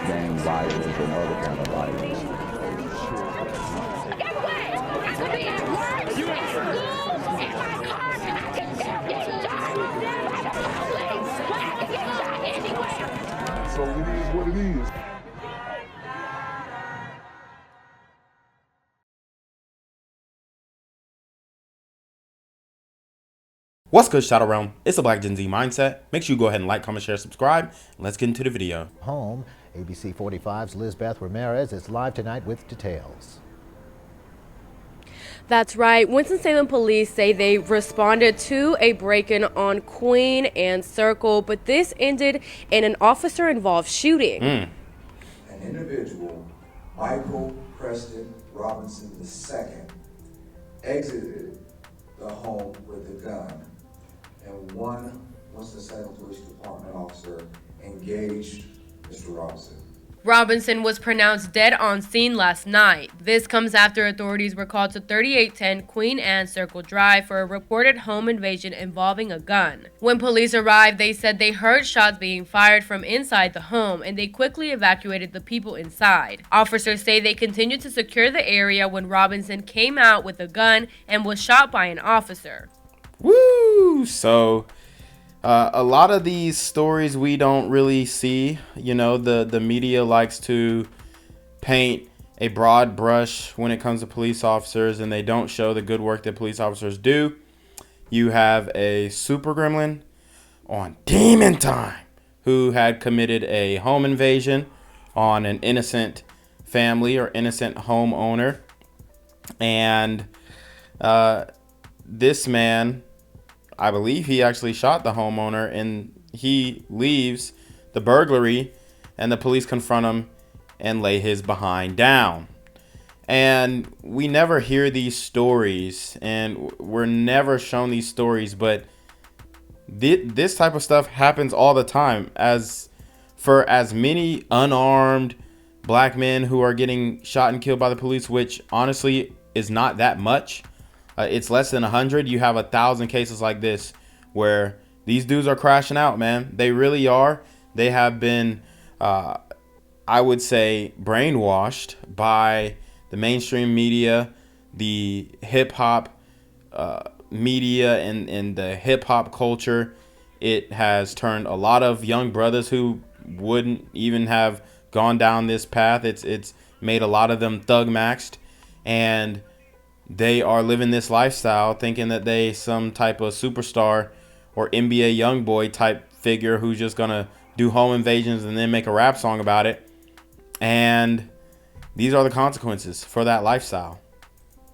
gang violence and other kind of violence. Get away! I could be at work, at school, in my car, I can still get shot by the police, but I can get shot anywhere. So it is what it is. What's good, Shadow Realm? It's the Black Gen Z Mindset. Make sure you go ahead and like, comment, share, subscribe, and let's get into the video. Home, ABC 45's Lizbeth Ramirez is live tonight with details. That's right. Winston-Salem police say they responded to a break-in on Queen and Circle, but this ended in an officer-involved shooting. An individual, Michael Preston Robinson II, exited the home with a gun, and one Winston-Salem Police Department officer engaged Mr. Robinson. Robinson was pronounced dead on scene last night. This comes after authorities were called to 3810 Queen Anne Circle Drive for a reported home invasion involving a gun. When police arrived, they said they heard shots being fired from inside the home, and they quickly evacuated the people inside. Officers say they continued to secure the area when Robinson came out with a gun and was shot by an officer. Woo! So, a lot of these stories we don't really see. You know, the media likes to paint a broad brush when it comes to police officers, and they don't show the good work that police officers do. You have a super gremlin on Demon Time who had committed a home invasion on an innocent family or innocent homeowner. And this man, I believe he actually shot the homeowner, and he leaves the burglary, and the police confront him and lay his behind down. And we never hear these stories, and we're never shown these stories, but this type of stuff happens all the time. As for as many unarmed black men who are getting shot and killed by the police, which honestly is not that much. It's less than 100. You have 1,000 cases like this where these dudes are crashing out, man. They really are. They have been, I would say, brainwashed by the mainstream media, the hip hop media, and the hip hop culture. It has turned a lot of young brothers who wouldn't even have gone down this path. It's made a lot of them thug maxed, and they are living this lifestyle thinking that they some type of superstar or NBA YoungBoy type figure who's just going to do home invasions and then make a rap song about it. And these are the consequences for that lifestyle.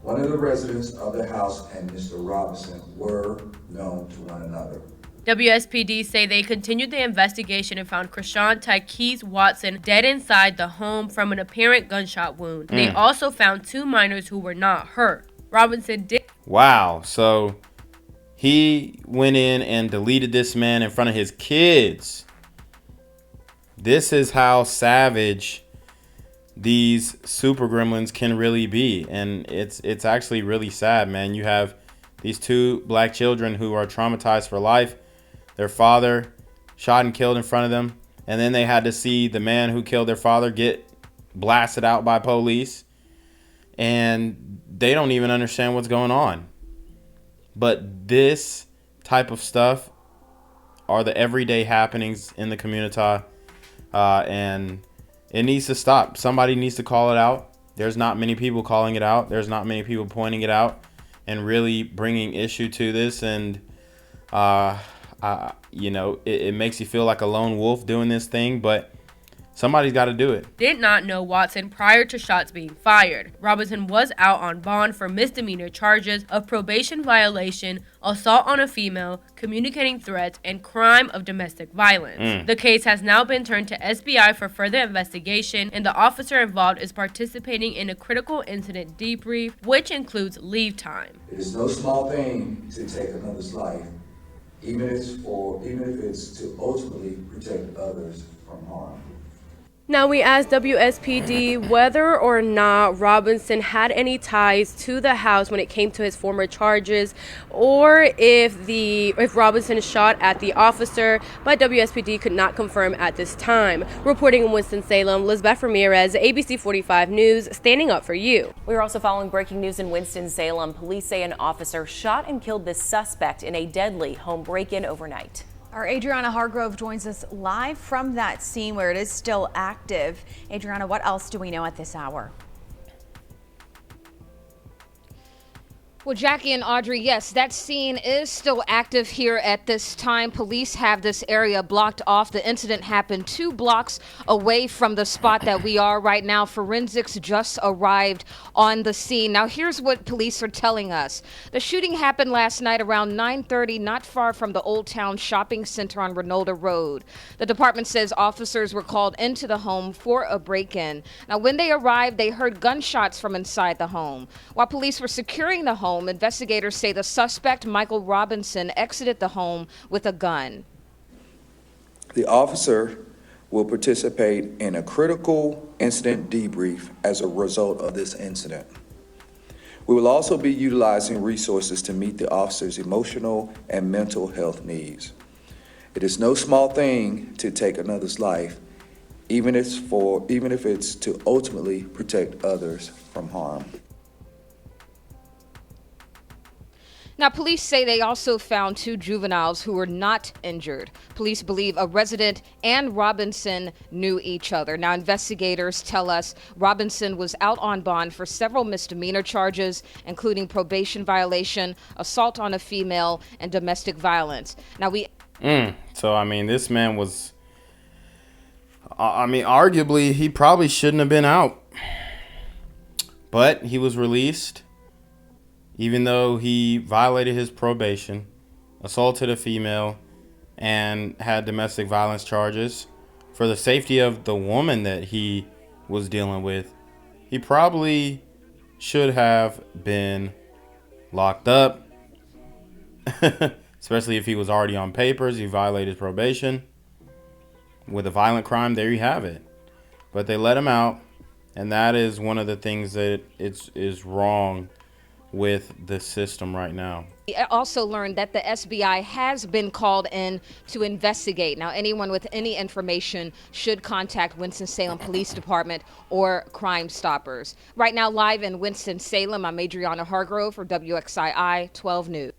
One of the residents of the house and Mr. Robinson were known to one another. WSPD say they continued the investigation and found Chrishawn Tykees Watson dead inside the home from an apparent gunshot wound. They also found 2 minors who were not hurt. Robinson did. Wow. So he went in and deleted this man in front of his kids. This is how savage these super gremlins can really be. And it's actually really sad, man. You have these 2 black children who are traumatized for life. Their father shot and killed in front of them. And then they had to see the man who killed their father get blasted out by police. And they don't even understand what's going on. But this type of stuff are the everyday happenings in the community. And it needs to stop. Somebody needs to call it out. There's not many people calling it out. There's not many people pointing it out and really bringing issue to this. And you know, it makes you feel like a lone wolf doing this thing, but somebody's got to do it. Did not know Watson prior to shots being fired. Robinson was out on bond for misdemeanor charges of probation violation, assault on a female, communicating threats, and crime of domestic violence. The case has now been turned to SBI for further investigation, and the officer involved is participating in a critical incident debrief, which includes leave time. It is no small thing to take another's life, even if it's to ultimately protect others from harm. Now, we asked WSPD whether or not Robinson had any ties to the house when it came to his former charges, or if Robinson shot at the officer, but WSPD could not confirm at this time. Reporting in Winston-Salem, Lisbeth Ramirez, ABC 45 News, standing up for you. We are also following breaking news in Winston-Salem. Police say an officer shot and killed the suspect in a deadly home break-in overnight. Our Adriana Hargrove joins us live from that scene where it is still active. Adriana, what else do we know at this hour? Well, Jackie and Audrey, yes, that scene is still active here at this time. Police have this area blocked off. The incident happened 2 blocks away from the spot that we are right now. Forensics just arrived on the scene. Now, here's what police are telling us. The shooting happened last night around 9:30, not far from the Old Town Shopping Center on Ronaldo Road. The department says officers were called into the home for a break-in. Now, when they arrived, they heard gunshots from inside the home. While police were securing the home, investigators say the suspect, Michael Robinson, exited the home with a gun. The officer will participate in a critical incident debrief as a result of this incident. We will also be utilizing resources to meet the officer's emotional and mental health needs. It is no small thing to take another's life, even if it's to ultimately protect others from harm. Now, police say they also found 2 juveniles who were not injured. Police believe a resident and Robinson knew each other. Now, investigators tell us Robinson was out on bond for several misdemeanor charges, including probation violation, assault on a female, and domestic violence. Now, So, I mean, this man was, arguably, he probably shouldn't have been out. But he was released. Even though he violated his probation, assaulted a female, and had domestic violence charges, for the safety of the woman that he was dealing with, he probably should have been locked up. Especially if he was already on papers, he violated probation. With a violent crime, there you have it. But they let him out, and that is one of the things that is wrong with the system right now. We also learned that the SBI has been called in to investigate. Now, anyone with any information should contact Winston-Salem Police Department or Crime Stoppers. Right now, live in Winston-Salem, I'm Adriana Hargrove for WXII 12 News.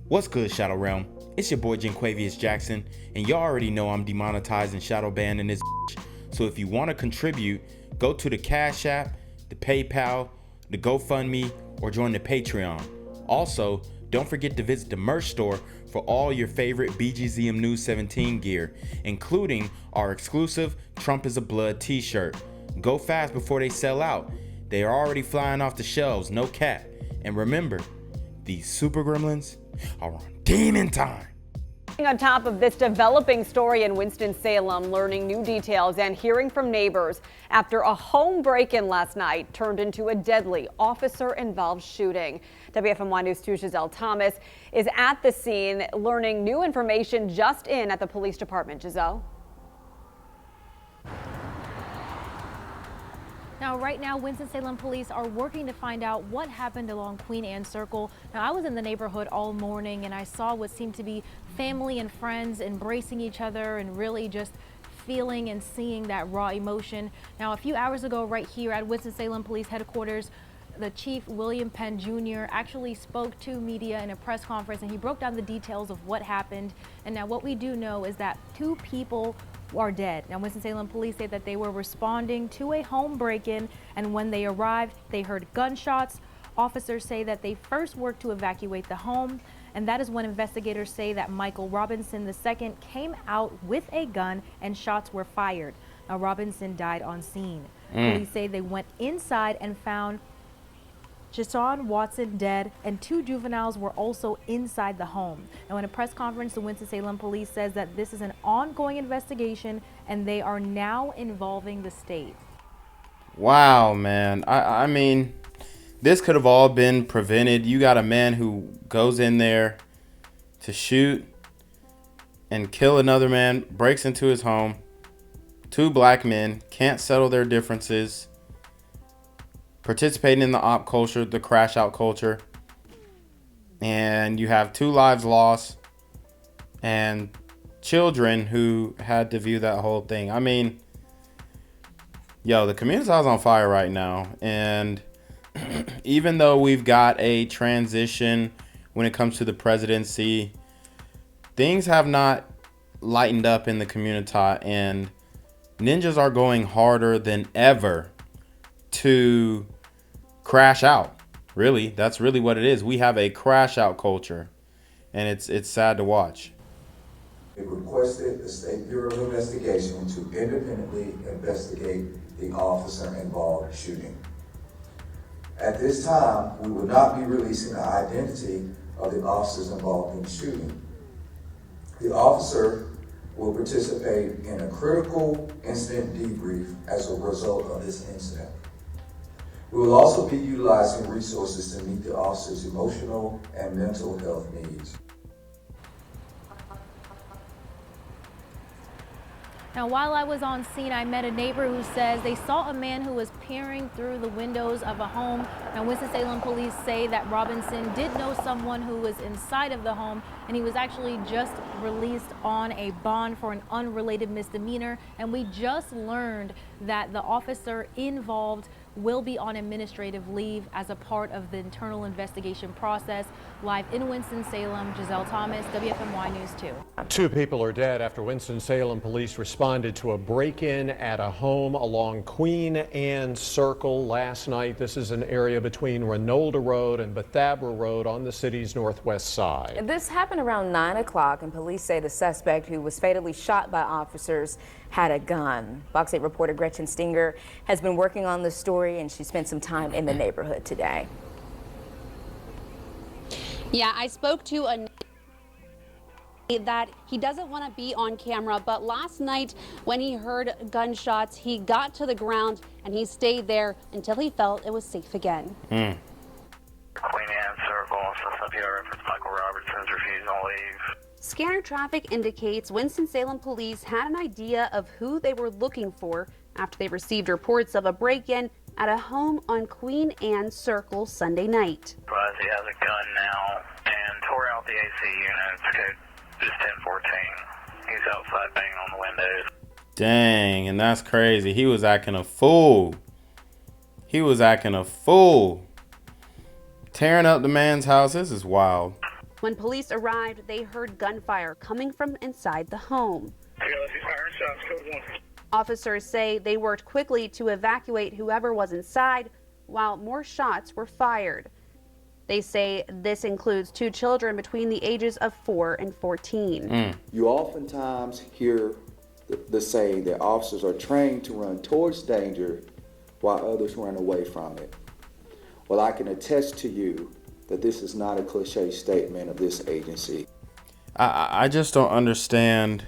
What's good, Shadow Realm? It's your boy Jenquavius Jackson, and y'all already know I'm demonetized and shadow banned in this bitch. So if you want to contribute, go to the Cash App, the PayPal, the GoFundMe, or join the Patreon. Also, don't forget to visit the merch store for all your favorite BGZM News 17 gear, including our exclusive Trump is a Blood t-shirt. Go fast before they sell out. They are already flying off the shelves, no cap. And remember, these super gremlins are on demon time. On top of this developing story in Winston-Salem, learning new details and hearing from neighbors after a home break-in last night turned into a deadly officer-involved shooting. WFMY News 2's Giselle Thomas is at the scene, learning new information just in at the police department. Giselle? Now, right now, Winston-Salem police are working to find out what happened along Queen Anne Circle. Now, I was in the neighborhood all morning and I saw what seemed to be family and friends embracing each other and really just feeling and seeing that raw emotion. Now, a few hours ago, right here at Winston-Salem Police Headquarters, the Chief William Penn Jr. actually spoke to media in a press conference and he broke down the details of what happened. And now what we do know is that 2 people are dead. Now, Winston-Salem police say that they were responding to a home break-in, and when they arrived, they heard gunshots. Officers say that they first worked to evacuate the home, and that is when investigators say that Michael Robinson II came out with a gun and shots were fired. Now, Robinson died on scene. Police say they went inside and found Chrishawn Watson dead, and 2 juveniles were also inside the home. Now, in a press conference, the Winston-Salem police says that this is an ongoing investigation and they are now involving the state. Wow, man. I mean, this could have all been prevented. You got a man who goes in there to shoot and kill another man, breaks into his home, two black men can't settle their differences, participating in the op culture, the crash out culture, and you have 2 lives lost and children who had to view that whole thing. I mean, yo, the community's on fire right now, and even though we've got a transition when it comes to the presidency, things have not lightened up in the community, and ninjas are going harder than ever to crash out. Really, that's really what it is. We have a crash out culture, and it's sad to watch. It requested the State Bureau of Investigation to independently investigate the officer-involved shooting. At this time, we will not be releasing the identity of the officers involved in the shooting. The officer will participate in a critical incident debrief as a result of this incident. We will also be utilizing resources to meet the officer's emotional and mental health needs. Now, while I was on scene, I met a neighbor who says they saw a man who was peering through the windows of a home. Now, Winston-Salem police say that Robinson did know someone who was inside of the home, and he was actually just released on a bond for an unrelated misdemeanor. And we just learned that the officer involved will be on administrative leave as a part of the internal investigation process. Live in Winston-Salem, Giselle Thomas, WFMY News 2. 2 people are dead after Winston-Salem police responded to a break-in at a home along Queen Anne Circle last night. This is an area between Renolda Road and Bethabra Road on the city's northwest side. This happened around 9 o'clock, and police say the suspect, who was fatally shot by officers, had a gun. Fox 8 reporter Gretchen Stinger has been working on this story, and she spent some time in the neighborhood today. Yeah, I spoke to a that he doesn't want to be on camera, but last night when he heard gunshots, he got to the ground and he stayed there until he felt it was safe again. Queen Anne Circle, Cynthia reference Michael Robertson's refusal to leave. Scanner traffic indicates Winston-Salem police had an idea of who they were looking for after they received reports of a break-in at a home on Queen Anne Circle Sunday night. He has a gun now and tore out the AC units. Code is 1014. He's outside banging on the windows. Dang, and that's crazy. He was acting a fool. He was acting a fool. Tearing up the man's house. This is wild. When police arrived, they heard gunfire coming from inside the home. Officers say they worked quickly to evacuate whoever was inside, while more shots were fired. They say this includes 2 children between the ages of 4 and 14. You oftentimes hear the saying that officers are trained to run towards danger while others run away from it. Well, I can attest to you that this is not a cliche statement of this agency. I just don't understand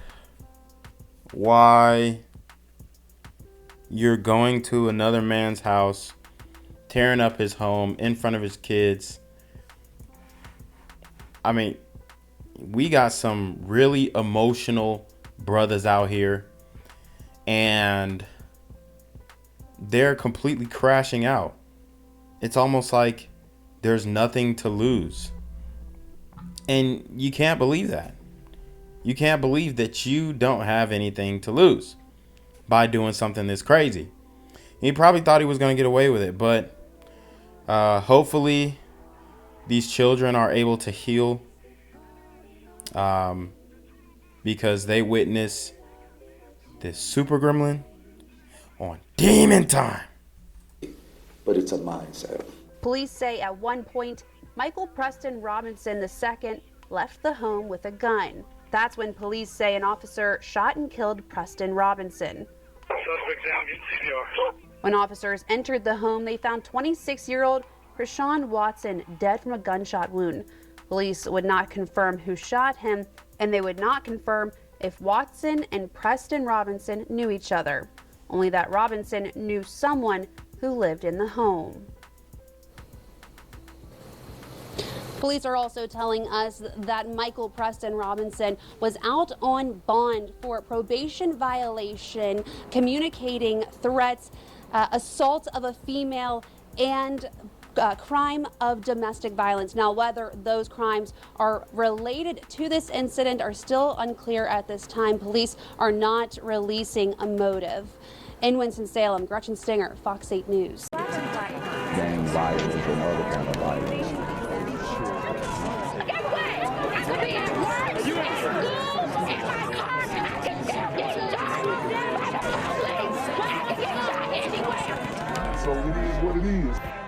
why you're going to another man's house, tearing up his home in front of his kids. I mean, we got some really emotional brothers out here, and they're completely crashing out. It's almost like there's nothing to lose. And you can't believe that. You can't believe that you don't have anything to lose by doing something this crazy. He probably thought he was going to get away with it, but hopefully these children are able to heal, because they witness this super gremlin on demon time. But it's a mindset. Police say at one point, Michael Preston Robinson II left the home with a gun. That's when police say an officer shot and killed Preston Robinson. When officers entered the home, they found 26-year-old Chrishawn Watson dead from a gunshot wound. Police would not confirm who shot him, and they would not confirm if Watson and Preston Robinson knew each other. Only that Robinson knew someone who lived in the home. Police are also telling us that Michael Preston Robinson was out on bond for probation violation, communicating threats, assault of a female, and crime of domestic violence. Now, whether those crimes are related to this incident are still unclear at this time. Police are not releasing a motive. In Winston-Salem, Gretchen Stinger, Fox 8 News. Gang violence and other kind of violence. Guess what? I could be at work, at school, in my car, and I can still get shot by the police. I can get shot anywhere. So it is what it is.